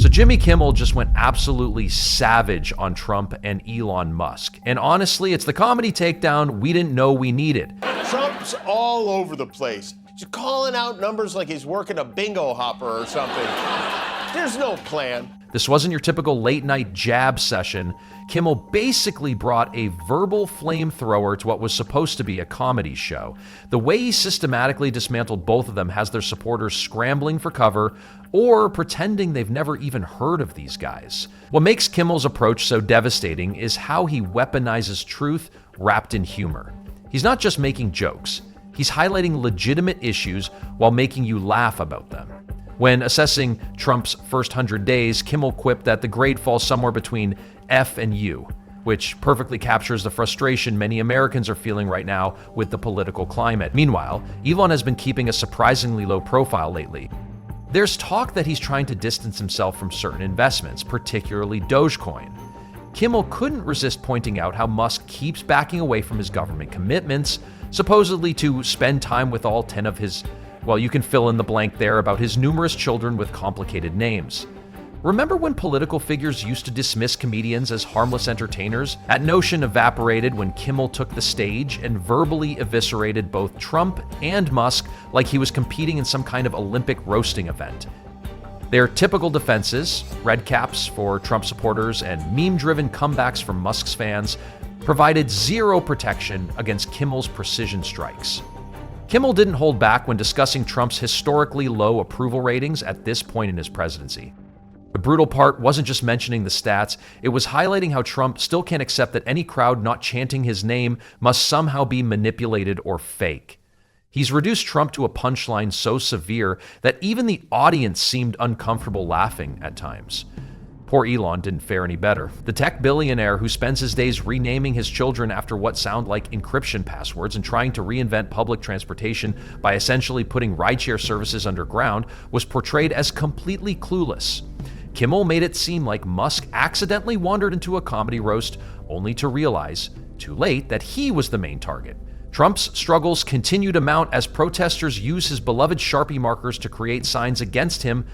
So Jimmy Kimmel just went absolutely savage on Trump and Elon Musk. And honestly, it's the comedy takedown we didn't know we needed. Trump's all over the place. Just calling out numbers like he's working a bingo hopper or something. There's no plan. This wasn't your typical late-night jab session. Kimmel basically brought a verbal flamethrower to what was supposed to be a comedy show. The way he systematically dismantled both of them has their supporters scrambling for cover or pretending they've never even heard of these guys. What makes Kimmel's approach so devastating is how he weaponizes truth wrapped in humor. He's not just making jokes. He's highlighting legitimate issues while making you laugh about them. When assessing Trump's first 100 days, Kimmel quipped that the grade falls somewhere between F and U, which perfectly captures the frustration many Americans are feeling right now with the political climate. Meanwhile, Elon has been keeping a surprisingly low profile lately. There's talk that he's trying to distance himself from certain investments, particularly Dogecoin. Kimmel couldn't resist pointing out how Musk keeps backing away from his government commitments, supposedly to spend time with all 10 of his, well, you can fill in the blank there about his numerous children with complicated names. Remember when political figures used to dismiss comedians as harmless entertainers? That notion evaporated when Kimmel took the stage and verbally eviscerated both Trump and Musk like he was competing in some kind of Olympic roasting event. Their typical defenses, red caps for Trump supporters and meme-driven comebacks from Musk's fans, provided zero protection against Kimmel's precision strikes. Kimmel didn't hold back when discussing Trump's historically low approval ratings at this point in his presidency. The brutal part wasn't just mentioning the stats, it was highlighting how Trump still can't accept that any crowd not chanting his name must somehow be manipulated or fake. He's reduced Trump to a punchline so severe that even the audience seemed uncomfortable laughing at times. Poor Elon didn't fare any better. The tech billionaire who spends his days renaming his children after what sound like encryption passwords and trying to reinvent public transportation by essentially putting rideshare services underground was portrayed as completely clueless. Kimmel made it seem like Musk accidentally wandered into a comedy roast only to realize, too late, that he was the main target. Trump's struggles continue to mount as protesters use his beloved Sharpie markers to create signs against him.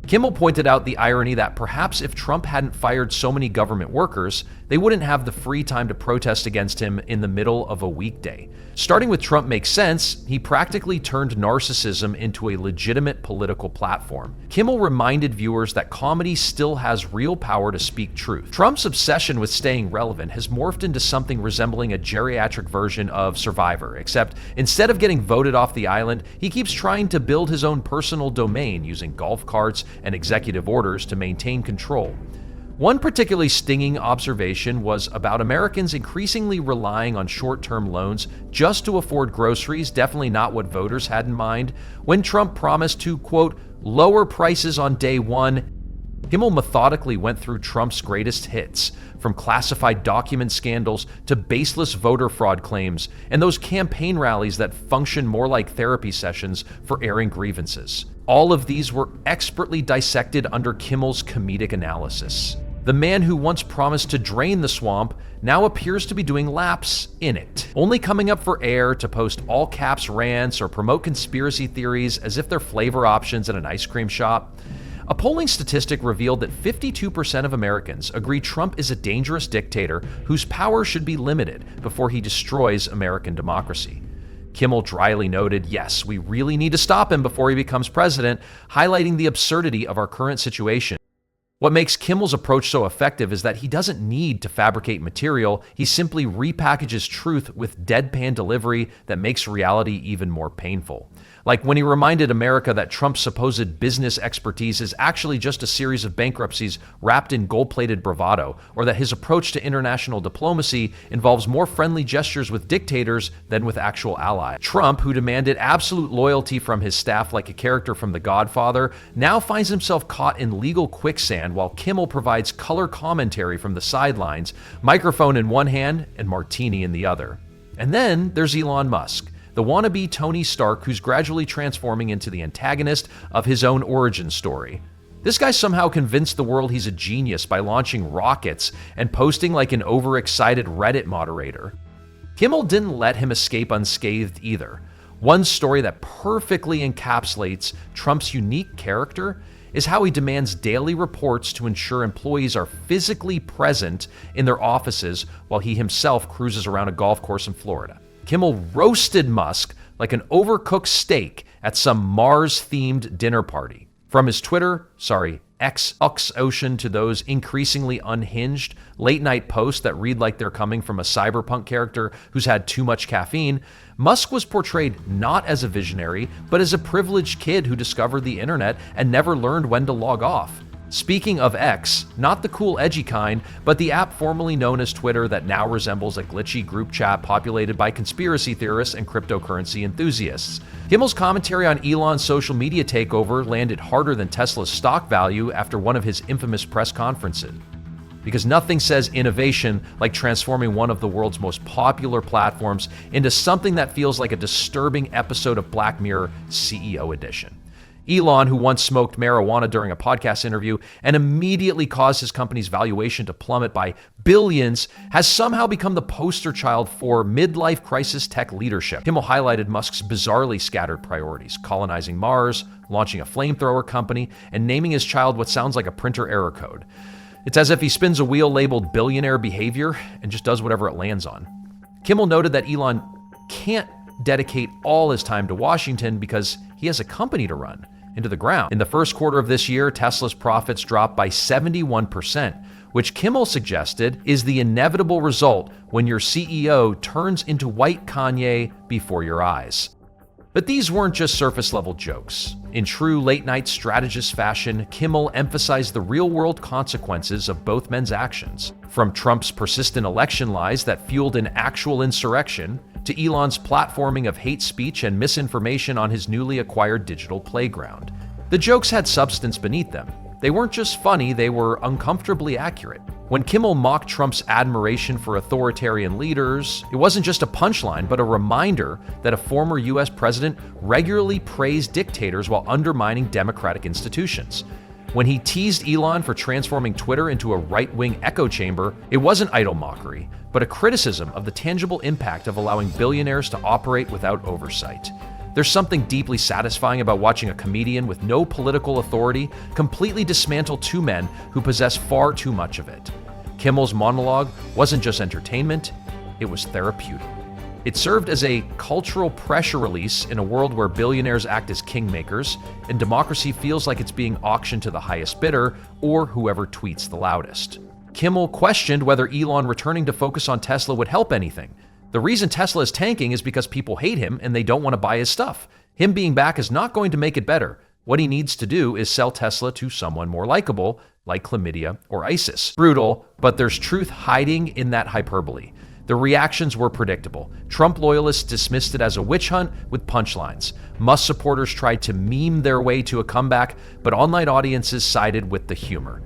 Kimmel pointed out the irony that perhaps if Trump hadn't fired so many government workers, they wouldn't have the free time to protest against him in the middle of a weekday. Starting with Trump makes sense. He practically turned narcissism into a legitimate political platform. Kimmel reminded viewers that comedy still has real power to speak truth. Trump's obsession with staying relevant has morphed into something resembling a geriatric version of Survivor, except instead of getting voted off the island, he keeps trying to build his own personal domain using golf carts and executive orders to maintain control. One particularly stinging observation was about Americans increasingly relying on short-term loans just to afford groceries, definitely not what voters had in mind. When Trump promised to, quote, lower prices on day one, Kimmel methodically went through Trump's greatest hits, from classified document scandals to baseless voter fraud claims, and those campaign rallies that function more like therapy sessions for airing grievances. All of these were expertly dissected under Kimmel's comedic analysis. The man who once promised to drain the swamp now appears to be doing laps in it, only coming up for air to post all-caps rants or promote conspiracy theories as if they're flavor options at an ice cream shop. A polling statistic revealed that 52% of Americans agree Trump is a dangerous dictator whose power should be limited before he destroys American democracy. Kimmel dryly noted, yes, we really need to stop him before he becomes president, highlighting the absurdity of our current situation. What makes Kimmel's approach so effective is that he doesn't need to fabricate material, he simply repackages truth with deadpan delivery that makes reality even more painful. Like when he reminded America that Trump's supposed business expertise is actually just a series of bankruptcies wrapped in gold-plated bravado, or that his approach to international diplomacy involves more friendly gestures with dictators than with actual allies. Trump, who demanded absolute loyalty from his staff like a character from The Godfather, now finds himself caught in legal quicksand while Kimmel provides color commentary from the sidelines, microphone in one hand and martini in the other. And then there's Elon Musk, the wannabe Tony Stark who's gradually transforming into the antagonist of his own origin story. This guy somehow convinced the world he's a genius by launching rockets and posting like an overexcited Reddit moderator. Kimmel didn't let him escape unscathed either. One story that perfectly encapsulates Trump's unique character is how he demands daily reports to ensure employees are physically present in their offices while he himself cruises around a golf course in Florida. Kimmel roasted Musk like an overcooked steak at some Mars-themed dinner party. From his X Ocean to those increasingly unhinged late-night posts that read like they're coming from a cyberpunk character who's had too much caffeine, Musk was portrayed not as a visionary, but as a privileged kid who discovered the internet and never learned when to log off. Speaking of X, not the cool edgy kind, but the app formerly known as Twitter that now resembles a glitchy group chat populated by conspiracy theorists and cryptocurrency enthusiasts. Kimmel's commentary on Elon's social media takeover landed harder than Tesla's stock value after one of his infamous press conferences. Because nothing says innovation like transforming one of the world's most popular platforms into something that feels like a disturbing episode of Black Mirror CEO edition. Elon, who once smoked marijuana during a podcast interview and immediately caused his company's valuation to plummet by billions, has somehow become the poster child for midlife crisis tech leadership. Kimmel highlighted Musk's bizarrely scattered priorities: colonizing Mars, launching a flamethrower company, and naming his child what sounds like a printer error code. It's as if he spins a wheel labeled billionaire behavior and just does whatever it lands on. Kimmel noted that Elon can't dedicate all his time to Washington because he has a company to run into the ground. In the first quarter of this year, Tesla's profits dropped by 71%, which Kimmel suggested is the inevitable result when your CEO turns into white Kanye before your eyes. But these weren't just surface-level jokes. In true late-night strategist fashion, Kimmel emphasized the real-world consequences of both men's actions. From Trump's persistent election lies that fueled an actual insurrection, to Elon's platforming of hate speech and misinformation on his newly acquired digital playground. The jokes had substance beneath them. They weren't just funny, they were uncomfortably accurate. When Kimmel mocked Trump's admiration for authoritarian leaders, it wasn't just a punchline, but a reminder that a former US president regularly praised dictators while undermining democratic institutions. When he teased Elon for transforming Twitter into a right-wing echo chamber, it wasn't idle mockery, but a criticism of the tangible impact of allowing billionaires to operate without oversight. There's something deeply satisfying about watching a comedian with no political authority completely dismantle two men who possess far too much of it. Kimmel's monologue wasn't just entertainment, it was therapeutic. It served as a cultural pressure release in a world where billionaires act as kingmakers, and democracy feels like it's being auctioned to the highest bidder or whoever tweets the loudest. Kimmel questioned whether Elon returning to focus on Tesla would help anything. The reason Tesla is tanking is because people hate him and they don't want to buy his stuff. Him being back is not going to make it better. What he needs to do is sell Tesla to someone more likable, like chlamydia or ISIS. Brutal, but there's truth hiding in that hyperbole. The reactions were predictable. Trump loyalists dismissed it as a witch hunt with punchlines. Musk supporters tried to meme their way to a comeback, but online audiences sided with the humor.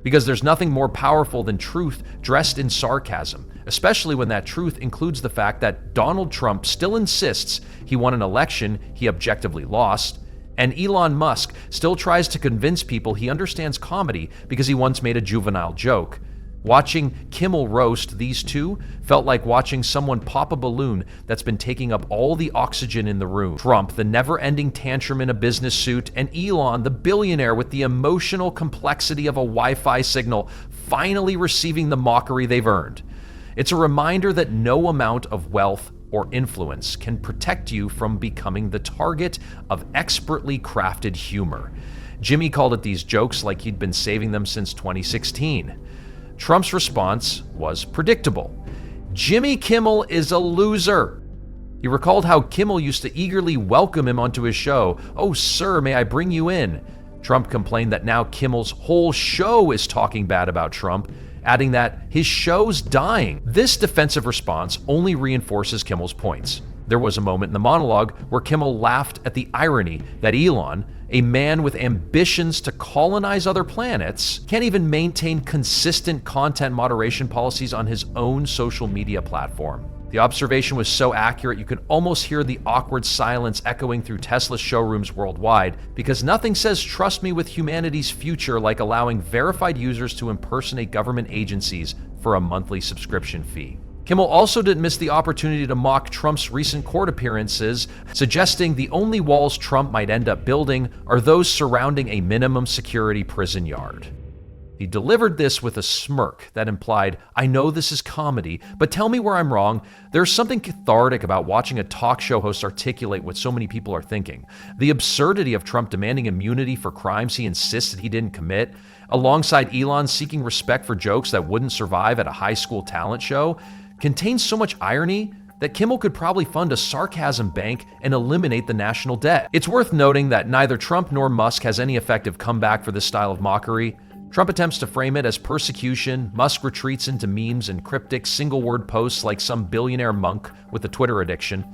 Because there's nothing more powerful than truth dressed in sarcasm, especially when that truth includes the fact that Donald Trump still insists he won an election he objectively lost, and Elon Musk still tries to convince people he understands comedy because he once made a juvenile joke. Watching Kimmel roast these two felt like watching someone pop a balloon that's been taking up all the oxygen in the room. Trump, the never-ending tantrum in a business suit, and Elon, the billionaire with the emotional complexity of a Wi-Fi signal, finally receiving the mockery they've earned. It's a reminder that no amount of wealth or influence can protect you from becoming the target of expertly crafted humor. Jimmy called it these jokes like he'd been saving them since 2016. Trump's response was predictable. Jimmy Kimmel is a loser. He recalled how Kimmel used to eagerly welcome him onto his show. "Oh, sir, may I bring you in?" Trump complained that now Kimmel's whole show is talking bad about Trump, adding that his show's dying. This defensive response only reinforces Kimmel's points. There was a moment in the monologue where Kimmel laughed at the irony that Elon, a man with ambitions to colonize other planets, can't even maintain consistent content moderation policies on his own social media platform. The observation was so accurate you could almost hear the awkward silence echoing through Tesla showrooms worldwide, because nothing says trust me with humanity's future like allowing verified users to impersonate government agencies for a monthly subscription fee. Kimmel also didn't miss the opportunity to mock Trump's recent court appearances, suggesting the only walls Trump might end up building are those surrounding a minimum security prison yard. He delivered this with a smirk that implied, "I know this is comedy, but tell me where I'm wrong." There's something cathartic about watching a talk show host articulate what so many people are thinking. The absurdity of Trump demanding immunity for crimes he insisted he didn't commit, alongside Elon seeking respect for jokes that wouldn't survive at a high school talent show, contains so much irony that Kimmel could probably fund a sarcasm bank and eliminate the national debt. It's worth noting that neither Trump nor Musk has any effective comeback for this style of mockery. Trump attempts to frame it as persecution, Musk retreats into memes and cryptic single-word posts like some billionaire monk with a Twitter addiction.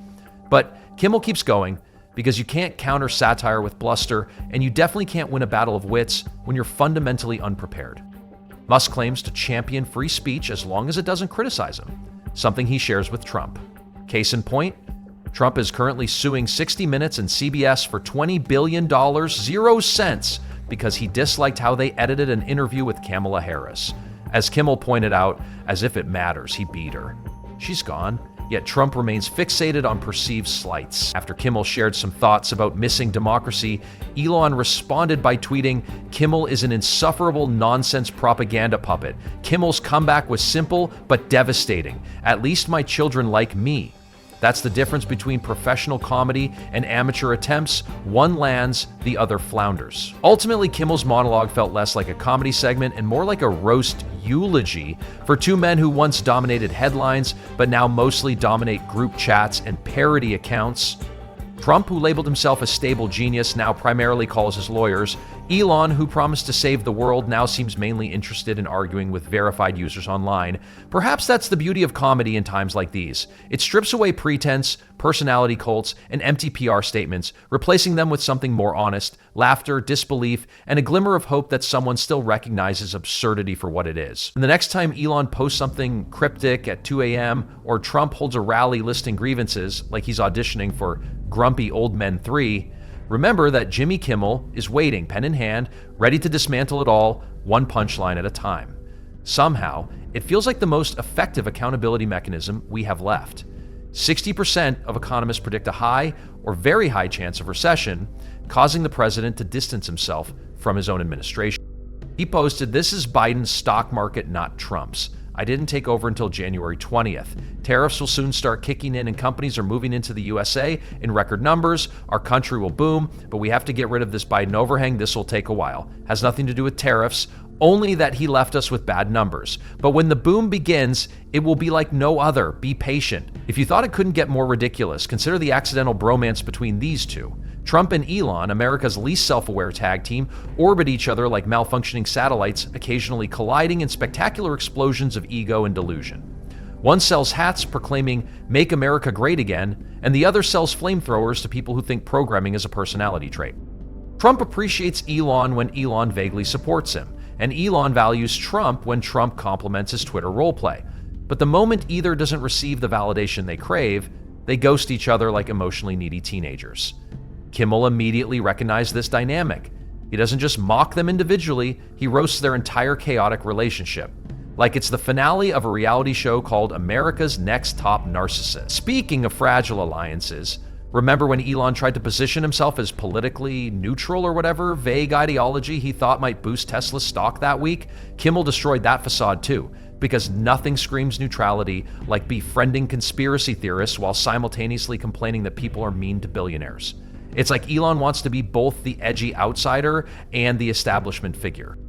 But Kimmel keeps going because you can't counter satire with bluster, and you definitely can't win a battle of wits when you're fundamentally unprepared. Musk claims to champion free speech as long as it doesn't criticize him, something he shares with Trump. Case in point, Trump is currently suing 60 Minutes and CBS for $20 billion, 0 cents, because he disliked how they edited an interview with Kamala Harris. As Kimmel pointed out, as if it matters, he beat her. She's gone, yet Trump remains fixated on perceived slights. After Kimmel shared some thoughts about missing democracy, Elon responded by tweeting, "Kimmel is an insufferable nonsense propaganda puppet. Kimmel's comeback was simple but devastating. At least my children like me." That's the difference between professional comedy and amateur attempts. One lands, the other flounders. Ultimately, Kimmel's monologue felt less like a comedy segment and more like a roast eulogy for two men who once dominated headlines, but now mostly dominate group chats and parody accounts. Trump, who labeled himself a stable genius, now primarily calls his lawyers. Elon, who promised to save the world, now seems mainly interested in arguing with verified users online. Perhaps that's the beauty of comedy in times like these. It strips away pretense, personality cults, and empty PR statements, replacing them with something more honest, laughter, disbelief, and a glimmer of hope that someone still recognizes absurdity for what it is. And the next time Elon posts something cryptic at 2 a.m. or Trump holds a rally listing grievances, like he's auditioning for Grumpy Old Men 3, remember that Jimmy Kimmel is waiting, pen in hand, ready to dismantle it all, one punchline at a time. Somehow, it feels like the most effective accountability mechanism we have left. 60% of economists predict a high or very high chance of recession, causing the president to distance himself from his own administration. He posted, "This is Biden's stock market, not Trump's. I didn't take over until January 20th. Tariffs will soon start kicking in and companies are moving into the USA in record numbers. Our country will boom, but we have to get rid of this Biden overhang. This will take a while. Has nothing to do with tariffs, only that he left us with bad numbers. But when the boom begins, it will be like no other. Be patient." If you thought it couldn't get more ridiculous, consider the accidental bromance between these two. Trump and Elon, America's least self-aware tag team, orbit each other like malfunctioning satellites, occasionally colliding in spectacular explosions of ego and delusion. One sells hats proclaiming, "Make America Great Again," and the other sells flamethrowers to people who think programming is a personality trait. Trump appreciates Elon when Elon vaguely supports him, and Elon values Trump when Trump compliments his Twitter roleplay. But the moment either doesn't receive the validation they crave, they ghost each other like emotionally needy teenagers. Kimmel immediately recognized this dynamic. He doesn't just mock them individually, he roasts their entire chaotic relationship, like it's the finale of a reality show called America's Next Top Narcissist. Speaking of fragile alliances, remember when Elon tried to position himself as politically neutral or whatever vague ideology he thought might boost Tesla's stock that week? Kimmel destroyed that facade too, because nothing screams neutrality like befriending conspiracy theorists while simultaneously complaining that people are mean to billionaires. It's like Elon wants to be both the edgy outsider and the establishment figure.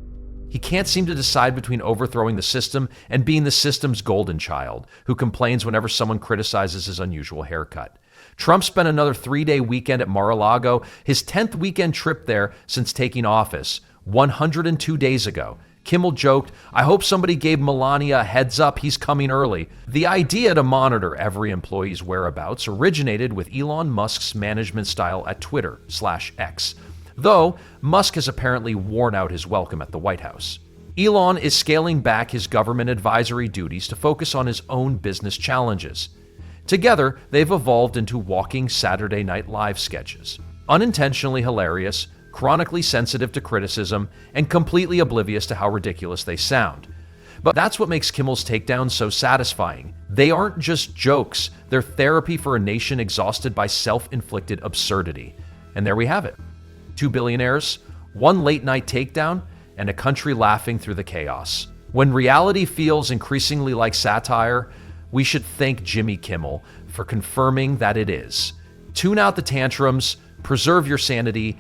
He can't seem to decide between overthrowing the system and being the system's golden child, who complains whenever someone criticizes his unusual haircut. Trump spent another 3-day weekend at Mar-a-Lago, his 10th weekend trip there since taking office, 102 days ago. Kimmel joked, "I hope somebody gave Melania a heads up he's coming early." The idea to monitor every employee's whereabouts originated with Elon Musk's management style at Twitter/X, though Musk has apparently worn out his welcome at the White House. Elon is scaling back his government advisory duties to focus on his own business challenges. Together, they've evolved into walking Saturday Night Live sketches. Unintentionally hilarious, chronically sensitive to criticism, and completely oblivious to how ridiculous they sound. But that's what makes Kimmel's takedowns so satisfying. They aren't just jokes, they're therapy for a nation exhausted by self-inflicted absurdity. And there we have it. 2 billionaires, one late-night takedown, and a country laughing through the chaos. When reality feels increasingly like satire, we should thank Jimmy Kimmel for confirming that it is. Tune out the tantrums, preserve your sanity,